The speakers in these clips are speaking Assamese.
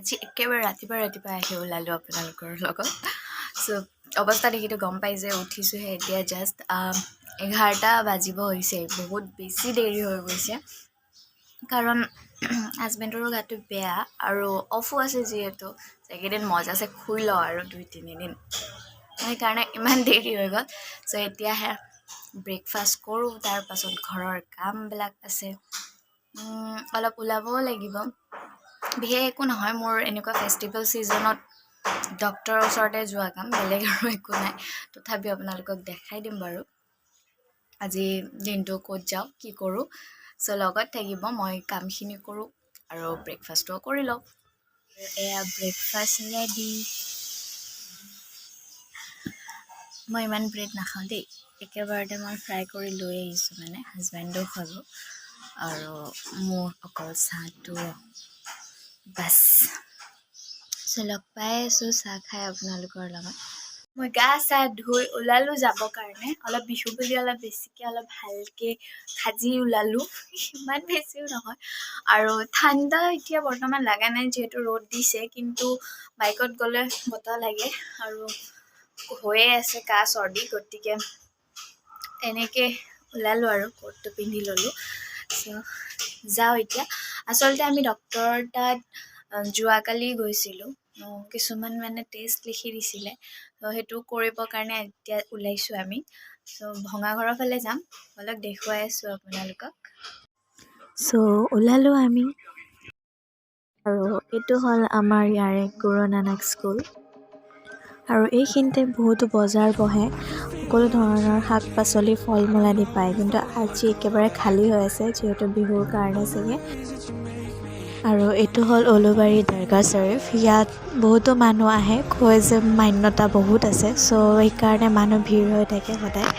আজি একেবাৰে ৰাতিপুৱা আহি ওলালোঁ আপোনালোকৰ লগত। চ' অৱস্থা দেখিতো গম পাই যে উঠিছোঁহে এতিয়া জাষ্ট 11টা বাজিব হৈছে। বহুত বেছি দেৰি হৈ গৈছে কাৰণ হাজবেণ্ডৰো গাটো বেয়া আৰু অফো আছে যিহেতু এইকেইদিন মজাছে শুই লওঁ আৰু 2-3 দিন, সেইকাৰণে ইমান দেৰি হৈ গ'ল। চ' এতিয়াহে ব্ৰেকফাষ্ট কৰোঁ, তাৰপাছত ঘৰৰ কামবিলাক আছে, অলপ ওলাবও লাগিব। বিশেষ একো নহয়, মোৰ এনেকুৱা ফেষ্টিভেল ছিজনত ডক্টৰৰ ওচৰতে যোৱা কাম, বেলেগ আৰু একো নাই। তথাপিও আপোনালোকক দেখাই দিম বাৰু আজি দিনটো ক'ত যাওঁ কি কৰোঁ। চ' লগত থাকিব, মই কামখিনি কৰোঁ আৰু ব্ৰেকফাষ্টটো কৰি লওঁ। এয়া ব্ৰেকফাষ্ট ৰেডি। মই ইমান ব্ৰেড নাখাওঁ দেই, একেবাৰতে মই ফ্ৰাই কৰি লৈ আহিছোঁ, মানে হাজবেণ্ডো খাব আৰু মোৰ অকল চাহটো বাছ। চ' লগ পাই আছোঁ চাহ খাই আপোনালোকৰ লগত। মই গা চা ধুই ওলালোঁ যাবৰ কাৰণে, অলপ বিহু বুলি অলপ বেছিকৈ অলপ ভালকৈ সাজি ওলালোঁ, ইমান বেছিও নহয়। আৰু ঠাণ্ডা এতিয়া বৰ্তমান লগা নাই যিহেতু ৰ'দ দিছে, কিন্তু বাইকত গ'লে বতাহ লাগে আৰু হৈয়ে আছে কাহ চৰ্দি, গতিকে এনেকৈ ওলালোঁ আৰু কোটটো পিন্ধি ল'লোঁ। চ' যাওঁ এতিয়া। আচলতে আমি ডক্টৰৰ তাত যোৱাকালি গৈছিলোঁ, কিছুমান মানে টেষ্ট লিখি দিছিলে, ত' সেইটো কৰিবৰ কাৰণে এতিয়া ওলাইছোঁ আমি। চ' ভঙাঘৰৰ ফালে যাম, অলপ দেখুৱাই আছোঁ আপোনালোকক। চ' ওলালোঁ আমি, আৰু এইটো হ'ল আমাৰ ইয়াৰে গুৰু নানক স্কুল। আৰু এইখিনিতে বহুতো বজাৰ বহে, সকলো ধৰণৰ শাক পাচলি ফল মূল আদি পায়, কিন্তু আজি একেবাৰে খালী হৈ আছে যিহেতু বিহুৰ কাৰণে চাগে। আৰু এইটো হ'ল উলুবাৰী দৰগাহ শ্বৰীফ। ইয়াত বহুতো মানুহ আহে, কয় যে মান্যতা বহুত আছে, চ' সেইকাৰণে মানুহ ভিৰ হৈ থাকে সদায়।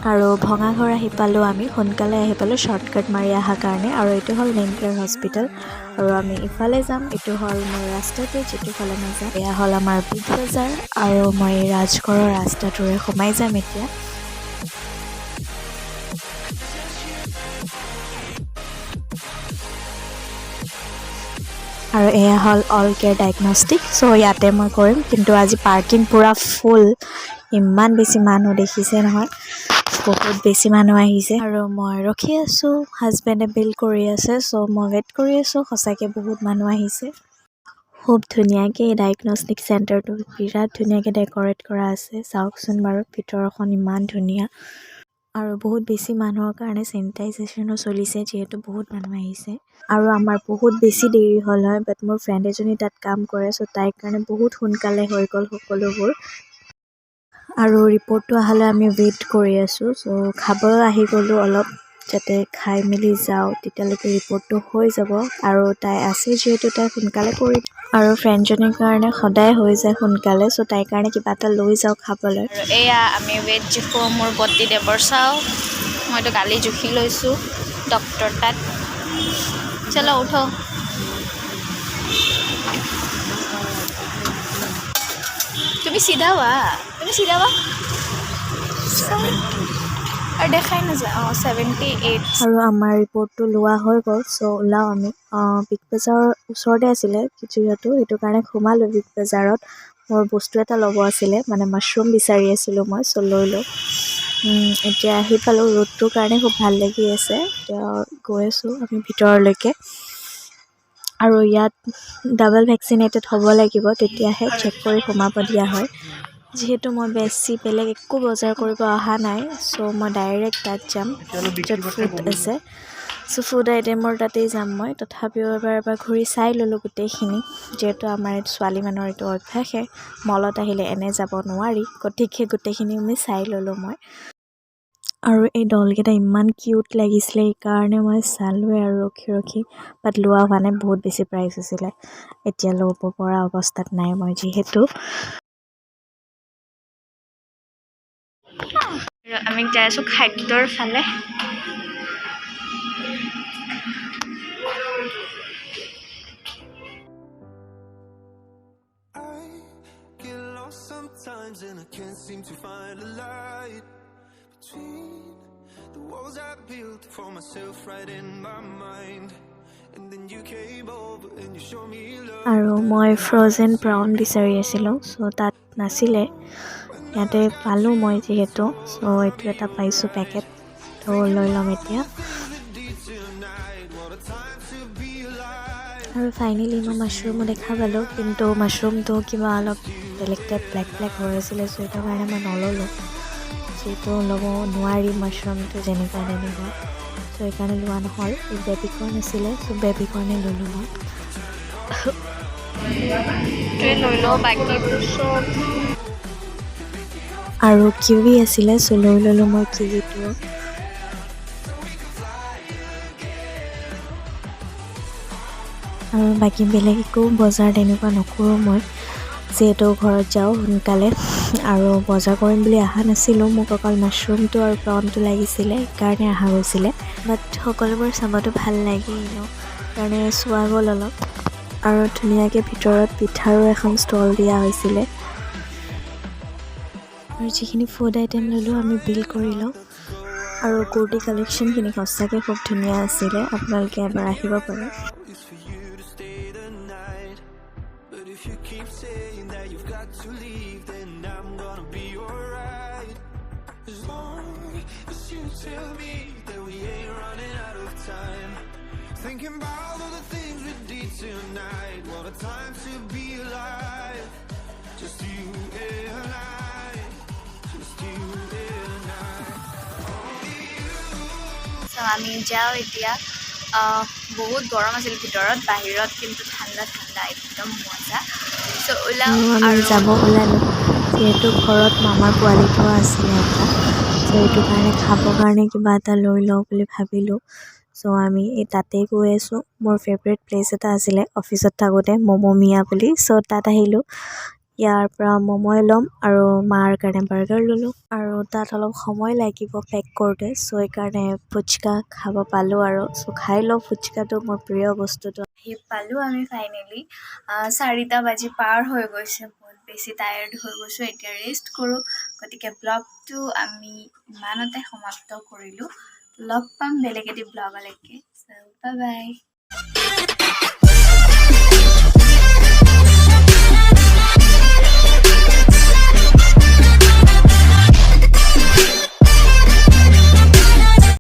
আৰু ভঙাঘৰ আহি পালোঁ, আমি সোনকালে আহি পালোঁ শ্বৰ্টকাট মাৰি অহাৰ কাৰণে। আৰু এইটো হ'ল মেইন কেয়াৰ হস্পিটেল, আৰু আমি ইফালে যাম। এইটো হ'ল মোৰ ৰাস্তাটো, যিটো ফালে মই যাম। এয়া হ'ল আমাৰ বিগ বজাৰ, আৰু মই ৰাজঘৰৰ ৰাস্তাটোৰে সোমাই যাম এতিয়া। আৰু এয়া হ'ল অল কেয়াৰ ডায়েগনষ্টিক। চ' ইয়াতে মই কৰিম, কিন্তু আজি পাৰ্কিং পূৰা ফুল, ইমান বেছি মানুহ দেখিছে নহয়, বহুত বেছি মানুহ আহিছে। আৰু মই ৰখি আছোঁ, হাজবেণ্ডে বিল কৰি আছে, চ' মই ৱেইট কৰি আছোঁ। সঁচাকৈ বহুত মানুহ আহিছে। খুব ধুনীয়াকৈ এই ডায়েগনষ্টিক চেণ্টাৰটো বিৰাট ধুনীয়াকৈ ডেক'ৰেট কৰা আছে, চাওকচোন বাৰু ভিতৰখন ইমান ধুনীয়া। আৰু বহুত বেছি মানুহৰ কাৰণে চেনিটাইজেশ্যনো চলিছে, যিহেতু বহুত মানুহ আহিছে। আৰু আমাৰ বহুত বেছি দেৰি হ'ল হয়, বাট মোৰ ফ্ৰেণ্ড এজনী তাত কাম কৰে, চ' তাইৰ কাৰণে বহুত সোনকালে হৈ গ'ল সকলোবোৰ। আৰু ৰিপৰ্টটো অহালৈ আমি ৱেইট কৰি আছোঁ। চ' খাব আহি গ'লোঁ অলপ, যাতে খাই মেলি যাওঁ, তেতিয়ালৈকে ৰিপৰ্টটো হৈ যাব। আৰু তাই আছে যিহেতু তাই সোনকালে কৰি, আৰু ফ্ৰেণ্ডজনীৰ কাৰণে সদায় হৈ যায় সোনকালে, চ' তাইৰ কাৰণে কিবা এটা লৈ যাওঁ খাবলৈ। আৰু এয়া আমি ৱেইট জোখোঁ, মোৰ পতি দেৱৰ চাওঁ, মইতো কালি জুখি লৈছোঁ ডক্টৰ তাত। চলো উঠো। তুমি চিধা হোৱা, আৰু দেখাই নাযায়। 78। আৰু আমাৰ ৰিপৰ্টটো লোৱা হৈ গ'ল, চ' ওলাওঁ আমি। বিগ বজাৰৰ ওচৰতে আছিলে যিহেতু, সেইটো কাৰণে সোমালোঁ বিগ বজাৰত। মোৰ বস্তু এটা ল'ব আছিলে, মানে মাছৰুম বিচাৰি আছিলোঁ মই, চ' লৈ লওঁ। এতিয়া আহি পালোঁ, ৰ'দটোৰ কাৰণে খুব ভাল লাগি আছে। এতিয়া গৈ আছোঁ আমি ভিতৰলৈকে। আৰু ইয়াত ডাবল ভেকচিনেটেড হ'ব লাগিব, তেতিয়াহে চেক কৰি সোমাব দিয়া হয়। যিহেতু মই বেছি বেলেগ একো বজাৰ কৰিব অহা নাই, চ' মই ডাইৰেক্ট তাত যাম য'ত ফুড আছে। চ' ফুড আইটেমৰ তাতেই যাম মই। তথাপিও এবাৰ ঘূৰি চাই ল'লোঁ গোটেইখিনি, যিহেতু আমাৰ ছোৱালী মানুহৰ এইটো অভ্যাসে, মলত আহিলে এনে যাব নোৱাৰি, গতিকে গোটেইখিনি আমি চাই ল'লোঁ মই। আৰু এই ডলকেইটা ইমান কিউট লাগিছিলে, সেইকাৰণে মই চালোঁৱে আৰু ৰখি বাট লোৱা হোৱা নাই, বহুত বেছি প্ৰাইচ আছিলে। এতিয়া ল'ব পৰা অৱস্থাত নাই মই যিহেতু। আমি যাই আছোঁ খাদ্যৰ ফালে। Sometimes and I can't seem to find a light between the walls I built for myself right in my mind. And then you came over and you showed me love. আৰু মই ফ্ৰ'জেন প্ৰাউন বিচাৰি আছিলোঁ, চ' তাত নাছিলে। ইয়াতে পালোঁ মই যিহেতু, চ' এইটো এটা পাইছোঁ পেকেট, ত' লৈ ল'ম এতিয়া। আৰু ফাইনেলি মই মাছৰুমো দেখা পালোঁ, কিন্তু মাছৰুমটো কিবা অলপ বেলেগ টাইপ ব্লেক ব্লেক হৈ আছিলে, চ' সেইটো কাৰণে মই নল'লোঁ। যিহেতু ল'ব নোৱাৰি মাছৰুমটো যেনেকুৱা তেনেকুৱা, চ' সেইকাৰণে লোৱা নহ'ল। এই বেবিকৰ্ণ আছিলে, চ' বেবিকৰ্ণে ল'লোঁ মই। লৈ লওঁ বাকীবোৰ চব। আৰু কিৱি আছিলে, চ' লৈ ল'লোঁ মই কিৱিটো। আৰু বাকী বেলেগ একো বজাৰ তেনেকুৱা নকৰোঁ মই, যিহেতু ঘৰত যাওঁ সোনকালে। আৰু বজাৰ কৰিম বুলি অহা নাছিলোঁ, মোক অকল মাছৰুমটো আৰু প্ৰনটো লাগিছিলে, সেইকাৰণে অহা গৈছিলে। বাট সকলোবোৰ চাবতো ভাল লাগেই ন, সেইকাৰণে চোৱা গ'ল অলপ। আৰু ধুনীয়াকৈ ভিতৰত পিঠাৰো এখন ষ্টল দিয়া হৈছিলে। আৰু যিখিনি ফুড আইটেম ল'লোঁ আমি বিল কৰি লওঁ। আৰু কুৰ্তি কালেকশ্যনখিনি সঁচাকৈ খুব ধুনীয়া আছিলে, আপোনালোকে এবাৰ আহিব পাৰে। Is for you to stay the night. But if you keep saying that you've got to leave, then I'm gonna be alright. As long as you tell me that we ain't running out of time. Thinking about all the things we did tonight. What a time to be alive. Just you and I. Just you and I. চ' আমি যাওঁ এতিয়া। বহুত গৰম আছিল ভিতৰত, বাহিৰত কিন্তু ঠাণ্ডা ঠাণ্ডা, একদম মজা। চ' ওলাওঁ আমি যাব ওলালোঁ, যিহেতু ঘৰত মামাৰ পোৱালি থোৱা আছিলে এটা, চ' এইটো কাৰণে খাবৰ কাৰণে কিবা এটা লৈ লওঁ বুলি ভাবিলোঁ। চ' আমি এই তাতেই গৈ আছোঁ। মোৰ ফেভৰেট প্লেচ এটা আছিলে অফিচত থাকোঁতে, ম'ম'মিয়া বুলি, চ' তাত আহিলোঁ। ইয়াৰ পৰা ম'ম'ই ল'ম আৰু মাৰ কাৰণে বাৰ্গাৰ ল'লোঁ। আৰু তাত অলপ সময় লাগিব পেক কৰোঁতে, চ' সেইকাৰণে ফুচকা খাব পালোঁ আৰু। চ' খাই লওঁ, ফুচকাটো মোৰ প্ৰিয় বস্তুটো। আহি পালোঁ আমি ফাইনেলি। 4টা বাজি পাৰ হৈ গৈছে, বহুত বেছি টায়াৰ্ড হৈ গৈছোঁ, এতিয়া ৰেষ্ট কৰোঁ। গতিকে ব্লগটো আমি ইমানতে সমাপ্ত কৰিলোঁ। লগ পাম বেলেগ এটি ব্লগলৈকে। চ' বাই বাই।